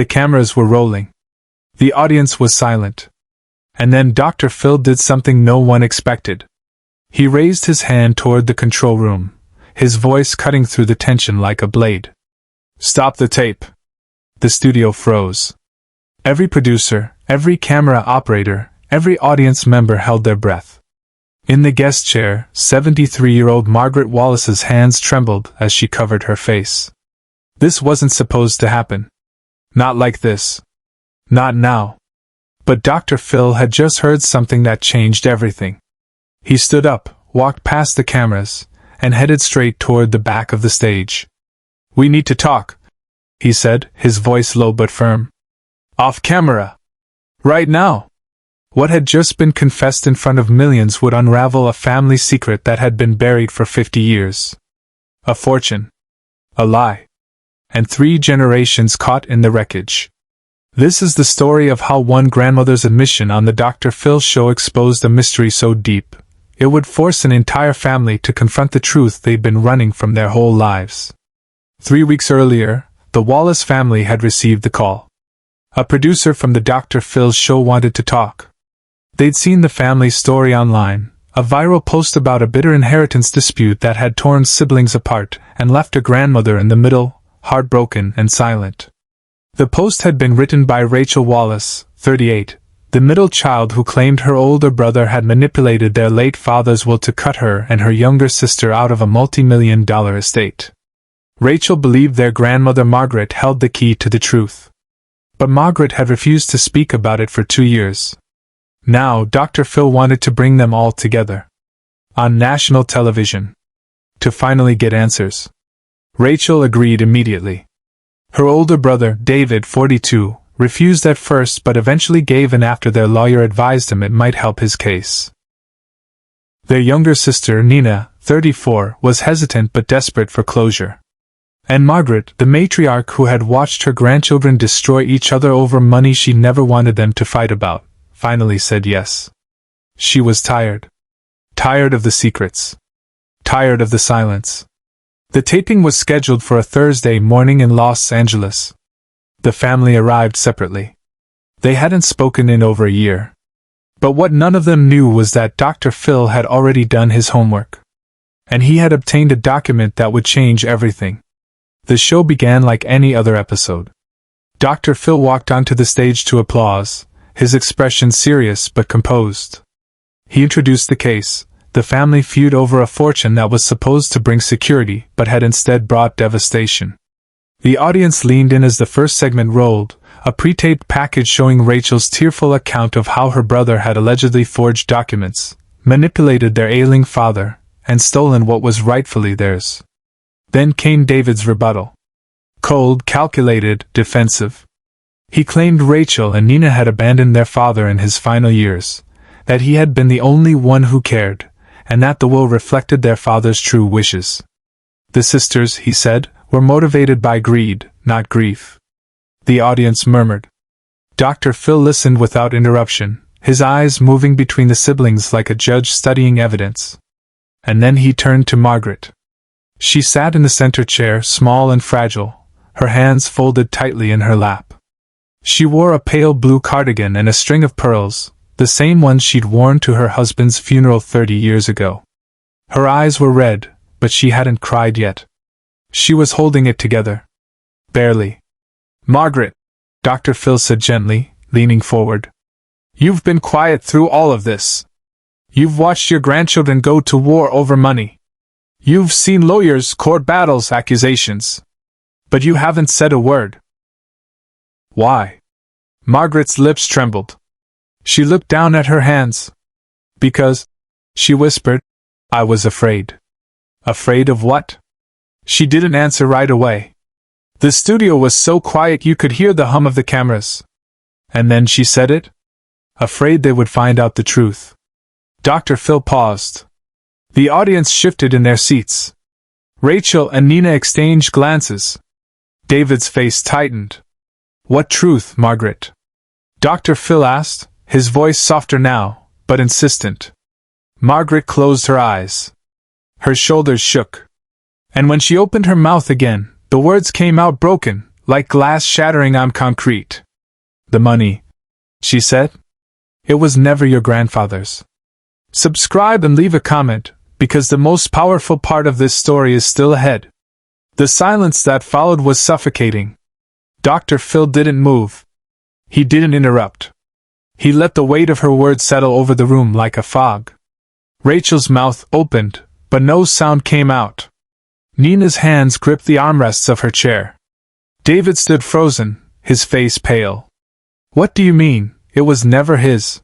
The cameras were rolling. The audience was silent. And then Dr. Phil did something no one expected. He raised his hand toward the control room, his voice cutting through the tension like a blade. "Stop the tape." The studio froze. Every producer, every camera operator, every audience member held their breath. In the guest chair, 73-year-old Margaret Wallace's hands trembled as she covered her face. This wasn't supposed to happen. Not like this. Not now. But Dr. Phil had just heard something that changed everything. He stood up, walked past the cameras, and headed straight toward the back of the stage. "We need to talk," he said, his voice low but firm. "Off camera. Right now." What had just been confessed in front of millions would unravel a family secret that had been buried for 50 years. A fortune. A lie. And 3 generations caught in the wreckage. This is the story of how one grandmother's admission on the Dr. Phil show exposed a mystery so deep, it would force an entire family to confront the truth they'd been running from their whole lives. 3 weeks earlier, the Wallace family had received the call. A producer from the Dr. Phil show wanted to talk. They'd seen the family's story online, a viral post about a bitter inheritance dispute that had torn siblings apart and left a grandmother in the middle, heartbroken and silent. The post had been written by Rachel Wallace, 38, the middle child who claimed her older brother had manipulated their late father's will to cut her and her younger sister out of a multi-million-dollar estate. Rachel believed their grandmother Margaret held the key to the truth. But Margaret had refused to speak about it for 2 years. Now Dr. Phil wanted to bring them all together. On national television. To finally get answers. Rachel agreed immediately. Her older brother, David, 42, refused at first but eventually gave in after their lawyer advised him it might help his case. Their younger sister, Nina, 34, was hesitant but desperate for closure. And Margaret, the matriarch who had watched her grandchildren destroy each other over money she never wanted them to fight about, finally said yes. She was tired. Tired of the secrets. Tired of the silence. The taping was scheduled for a Thursday morning in Los Angeles. The family arrived separately. They hadn't spoken in over a year. But what none of them knew was that Dr. Phil had already done his homework. And he had obtained a document that would change everything. The show began like any other episode. Dr. Phil walked onto the stage to applause, his expression serious but composed. He introduced the case, the family feud over a fortune that was supposed to bring security but had instead brought devastation. The audience leaned in as the first segment rolled, a pre-taped package showing Rachel's tearful account of how her brother had allegedly forged documents, manipulated their ailing father, and stolen what was rightfully theirs. Then came David's rebuttal. Cold, calculated, defensive. He claimed Rachel and Nina had abandoned their father in his final years, that he had been the only one who cared, and that the will reflected their father's true wishes. The sisters, he said, were motivated by greed, not grief. The audience murmured. Dr. Phil listened without interruption, his eyes moving between the siblings like a judge studying evidence. And then he turned to Margaret. She sat in the center chair, small and fragile, her hands folded tightly in her lap. She wore a pale blue cardigan and a string of pearls, the same ones she'd worn to her husband's funeral 30 years ago. Her eyes were red, but she hadn't cried yet. She was holding it together. Barely. "Margaret," Dr. Phil said gently, leaning forward. "You've been quiet through all of this. You've watched your grandchildren go to war over money. You've seen lawyers, court battles, accusations. But you haven't said a word. Why?" Margaret's lips trembled. She looked down at her hands. "Because," she whispered, "I was afraid." Afraid of what? She didn't answer right away. The studio was so quiet you could hear the hum of the cameras. And then she said it. Afraid they would find out the truth. Dr. Phil paused. The audience shifted in their seats. Rachel and Nina exchanged glances. David's face tightened. "What truth, Margaret?" Dr. Phil asked, his voice softer now, but insistent. Margaret closed her eyes. Her shoulders shook. And when she opened her mouth again, the words came out broken, like glass shattering on concrete. "The money," she said. "It was never your grandfather's." Subscribe and leave a comment, because the most powerful part of this story is still ahead. The silence that followed was suffocating. Dr. Phil didn't move. He didn't interrupt. He let the weight of her words settle over the room like a fog. Rachel's mouth opened, but no sound came out. Nina's hands gripped the armrests of her chair. David stood frozen, his face pale. "What do you mean, it was never his?"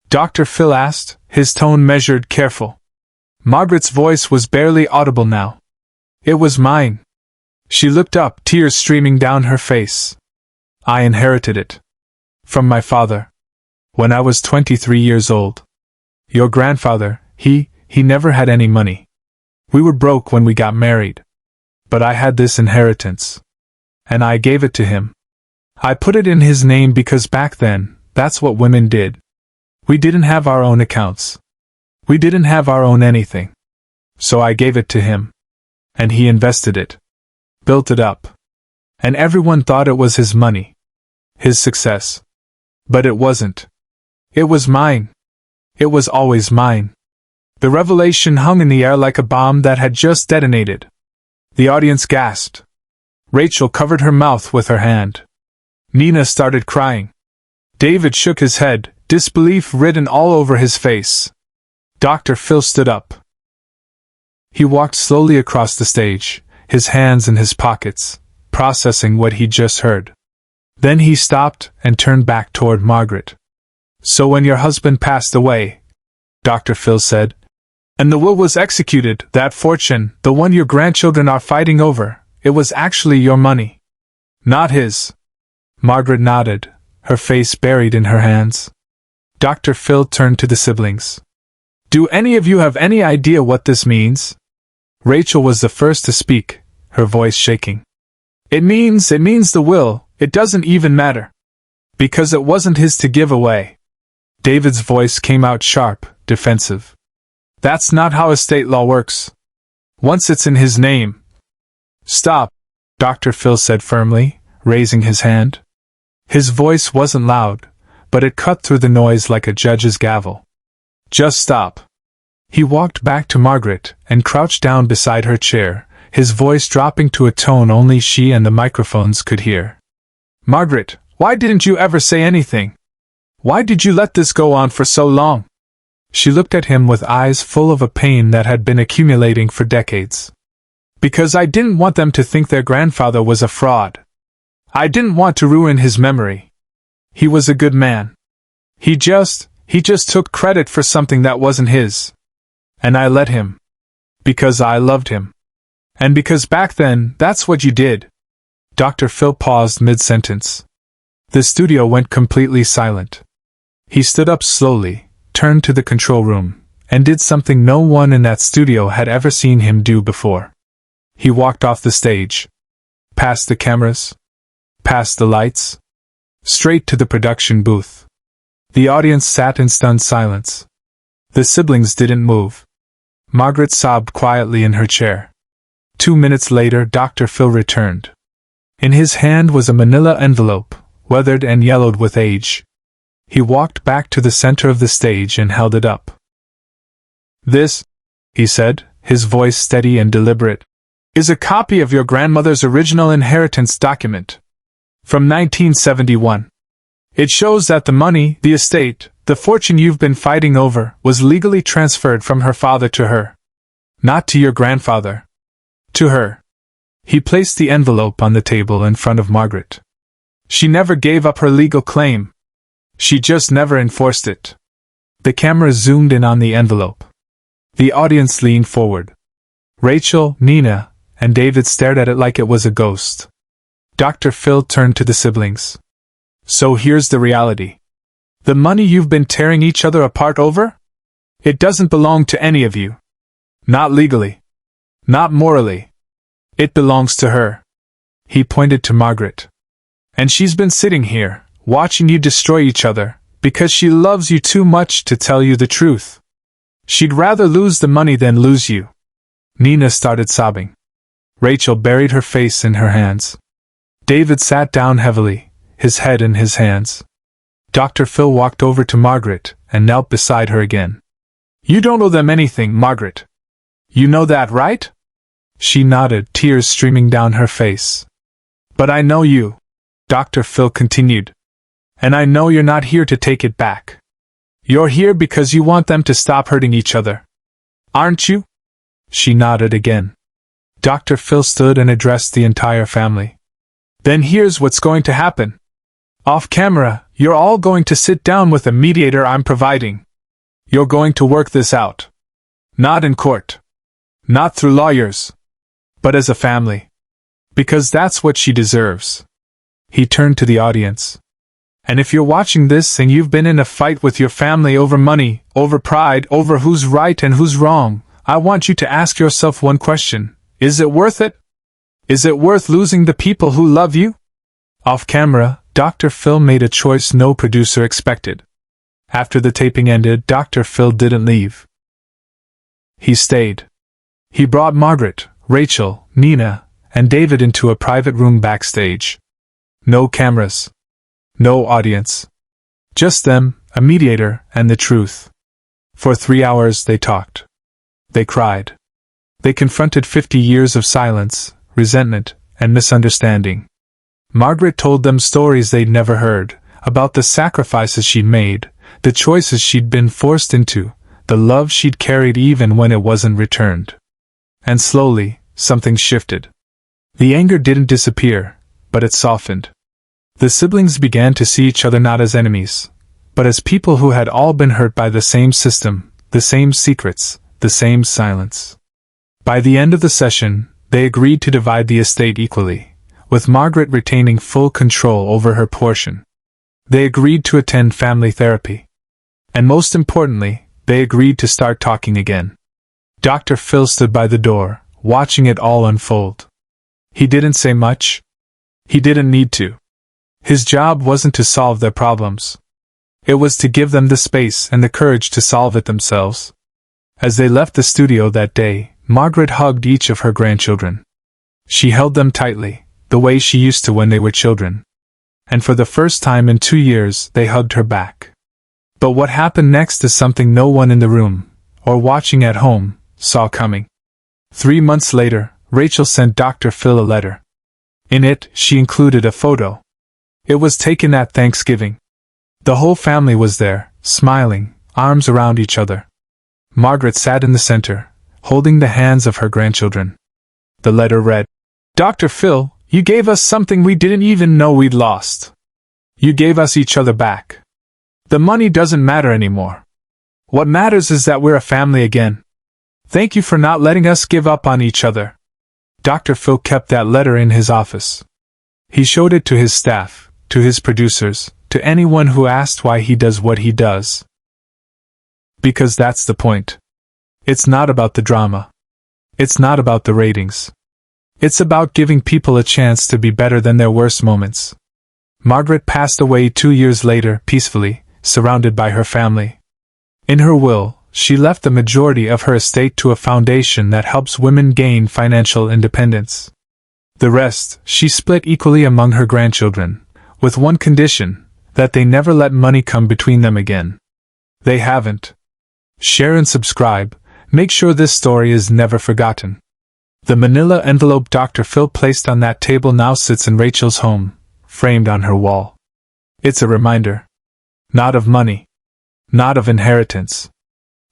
Dr. Phil asked, his tone measured, careful. Margaret's voice was barely audible now. "It was mine." She looked up, tears streaming down her face. "I inherited it. From my father. When I was 23 years old. Your grandfather, he never had any money. We were broke when we got married. But I had this inheritance. And I gave it to him. I put it in his name because back then, that's what women did. We didn't have our own accounts. We didn't have our own anything. So I gave it to him. And he invested it. Built it up. And everyone thought it was his money. His success. But it wasn't. It was mine. It was always mine." The revelation hung in the air like a bomb that had just detonated. The audience gasped. Rachel covered her mouth with her hand. Nina started crying. David shook his head, disbelief written all over his face. Dr. Phil stood up. He walked slowly across the stage, his hands in his pockets, processing what he'd just heard. Then he stopped and turned back toward Margaret. "So when your husband passed away," Dr. Phil said, "and the will was executed, that fortune, the one your grandchildren are fighting over, it was actually your money. Not his." Margaret nodded, her face buried in her hands. Dr. Phil turned to the siblings. "Do any of you have any idea what this means?" Rachel was the first to speak, her voice shaking. It means the will, it doesn't even matter. Because it wasn't his to give away." David's voice came out sharp, defensive. "That's not how estate law works. Once it's in his name." "Stop," Dr. Phil said firmly, raising his hand. His voice wasn't loud, but it cut through the noise like a judge's gavel. "Just stop." He walked back to Margaret and crouched down beside her chair, his voice dropping to a tone only she and the microphones could hear. "Margaret, why didn't you ever say anything? Why did you let this go on for so long?" She looked at him with eyes full of a pain that had been accumulating for decades. "Because I didn't want them to think their grandfather was a fraud. I didn't want to ruin his memory. He was a good man. He just took credit for something that wasn't his. And I let him. Because I loved him. And because back then, that's what you did." Dr. Phil paused mid-sentence. The studio went completely silent. He stood up slowly, turned to the control room, and did something no one in that studio had ever seen him do before. He walked off the stage. Past the cameras. Past the lights. Straight to the production booth. The audience sat in stunned silence. The siblings didn't move. Margaret sobbed quietly in her chair. 2 minutes later, Dr. Phil returned. In his hand was a manila envelope, weathered and yellowed with age. He walked back to the center of the stage and held it up. "This," he said, his voice steady and deliberate, "is a copy of your grandmother's original inheritance document. From 1971. It shows that the money, the estate, the fortune you've been fighting over, was legally transferred from her father to her. Not to your grandfather. To her." He placed the envelope on the table in front of Margaret. "She never gave up her legal claim. She just never enforced it." The camera zoomed in on the envelope. The audience leaned forward. Rachel, Nina, and David stared at it like it was a ghost. Dr. Phil turned to the siblings. "So here's the reality. The money you've been tearing each other apart over? It doesn't belong to any of you. Not legally. Not morally. It belongs to her." He pointed to Margaret. "And she's been sitting here, watching you destroy each other, because she loves you too much to tell you the truth. She'd rather lose the money than lose you." Nina started sobbing. Rachel buried her face in her hands. David sat down heavily, his head in his hands. Dr. Phil walked over to Margaret and knelt beside her again. You don't owe them anything, Margaret. You know that, right? She nodded, tears streaming down her face. But I know you, Dr. Phil continued. And I know you're not here to take it back. You're here because you want them to stop hurting each other. Aren't you? She nodded again. Dr. Phil stood and addressed the entire family. Then here's what's going to happen. Off camera, you're all going to sit down with a mediator I'm providing. You're going to work this out. Not in court. Not through lawyers. But as a family. Because that's what she deserves. He turned to the audience. And if you're watching this and you've been in a fight with your family over money, over pride, over who's right and who's wrong, I want you to ask yourself one question. Is it worth it? Is it worth losing the people who love you? Off camera, Dr. Phil made a choice no producer expected. After the taping ended, Dr. Phil didn't leave. He stayed. He brought Margaret, Rachel, Nina, and David into a private room backstage. No cameras. No audience. Just them, a mediator, and the truth. For 3 hours they talked. They cried. They confronted 50 years of silence, resentment, and misunderstanding. Margaret told them stories they'd never heard, about the sacrifices she'd made, the choices she'd been forced into, the love she'd carried even when it wasn't returned. And slowly, something shifted. The anger didn't disappear, but it softened. The siblings began to see each other not as enemies, but as people who had all been hurt by the same system, the same secrets, the same silence. By the end of the session, they agreed to divide the estate equally, with Margaret retaining full control over her portion. They agreed to attend family therapy. And most importantly, they agreed to start talking again. Dr. Phil stood by the door, watching it all unfold. He didn't say much. He didn't need to. His job wasn't to solve their problems. It was to give them the space and the courage to solve it themselves. As they left the studio that day, Margaret hugged each of her grandchildren. She held them tightly, the way she used to when they were children. And for the first time in 2 years, they hugged her back. But what happened next is something no one in the room, or watching at home, saw coming. 3 months later, Rachel sent Dr. Phil a letter. In it, she included a photo. It was taken at Thanksgiving. The whole family was there, smiling, arms around each other. Margaret sat in the center, holding the hands of her grandchildren. The letter read, Dr. Phil, you gave us something we didn't even know we'd lost. You gave us each other back. The money doesn't matter anymore. What matters is that we're a family again. Thank you for not letting us give up on each other. Dr. Phil kept that letter in his office. He showed it to his staff, to his producers, to anyone who asked why he does what he does. Because that's the point. It's not about the drama. It's not about the ratings. It's about giving people a chance to be better than their worst moments. Margaret passed away 2 years later, peacefully, surrounded by her family. In her will, she left the majority of her estate to a foundation that helps women gain financial independence. The rest, she split equally among her grandchildren, with one condition, that they never let money come between them again. They haven't. Share and subscribe, make sure this story is never forgotten. The manila envelope Dr. Phil placed on that table now sits in Rachel's home, framed on her wall. It's a reminder. Not of money. Not of inheritance.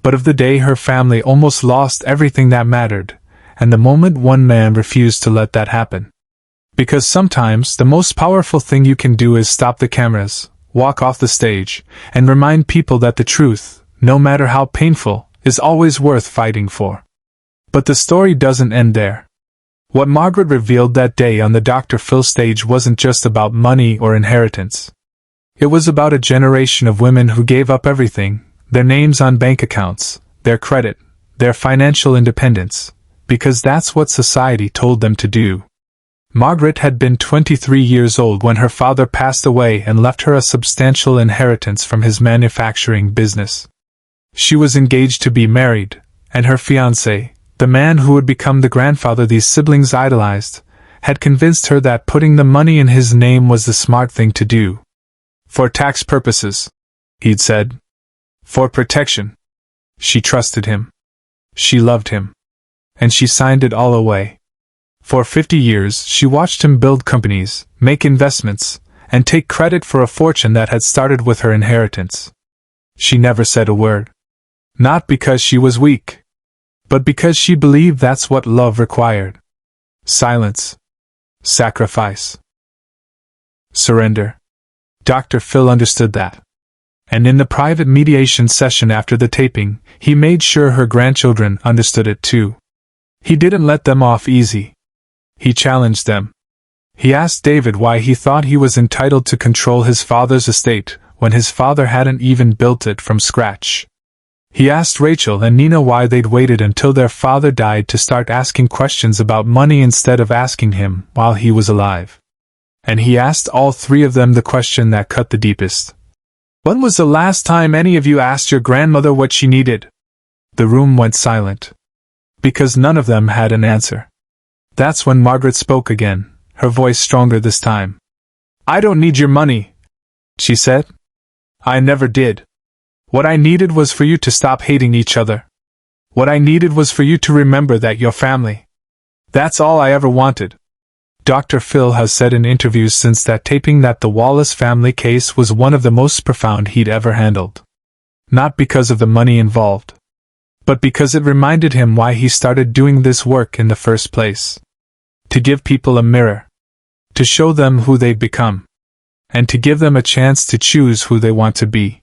But of the day her family almost lost everything that mattered, and the moment one man refused to let that happen. Because sometimes the most powerful thing you can do is stop the cameras, walk off the stage, and remind people that the truth, no matter how painful, is always worth fighting for. But the story doesn't end there. What Margaret revealed that day on the Dr. Phil stage wasn't just about money or inheritance. It was about a generation of women who gave up everything, their names on bank accounts, their credit, their financial independence, because that's what society told them to do. Margaret had been 23 years old when her father passed away and left her a substantial inheritance from his manufacturing business. She was engaged to be married, and her fiancé, the man who would become the grandfather these siblings idolized, had convinced her that putting the money in his name was the smart thing to do. For tax purposes, he'd said. For protection. She trusted him. She loved him. And she signed it all away. For 50 years, she watched him build companies, make investments, and take credit for a fortune that had started with her inheritance. She never said a word. Not because she was weak, but because she believed that's what love required. Silence. Sacrifice. Surrender. Dr. Phil understood that. And in the private mediation session after the taping, he made sure her grandchildren understood it too. He didn't let them off easy. He challenged them. He asked David why he thought he was entitled to control his father's estate when his father hadn't even built it from scratch. He asked Rachel and Nina why they'd waited until their father died to start asking questions about money instead of asking him while he was alive. And he asked all three of them the question that cut the deepest. When was the last time any of you asked your grandmother what she needed? The room went silent. Because none of them had an answer. That's when Margaret spoke again, her voice stronger this time. I don't need your money, she said. I never did. What I needed was for you to stop hating each other. What I needed was for you to remember that you're family. That's all I ever wanted. Dr. Phil has said in interviews since that taping that the Wallace family case was one of the most profound he'd ever handled. Not because of the money involved, but because it reminded him why he started doing this work in the first place. To give people a mirror. To show them who they've become. And to give them a chance to choose who they want to be.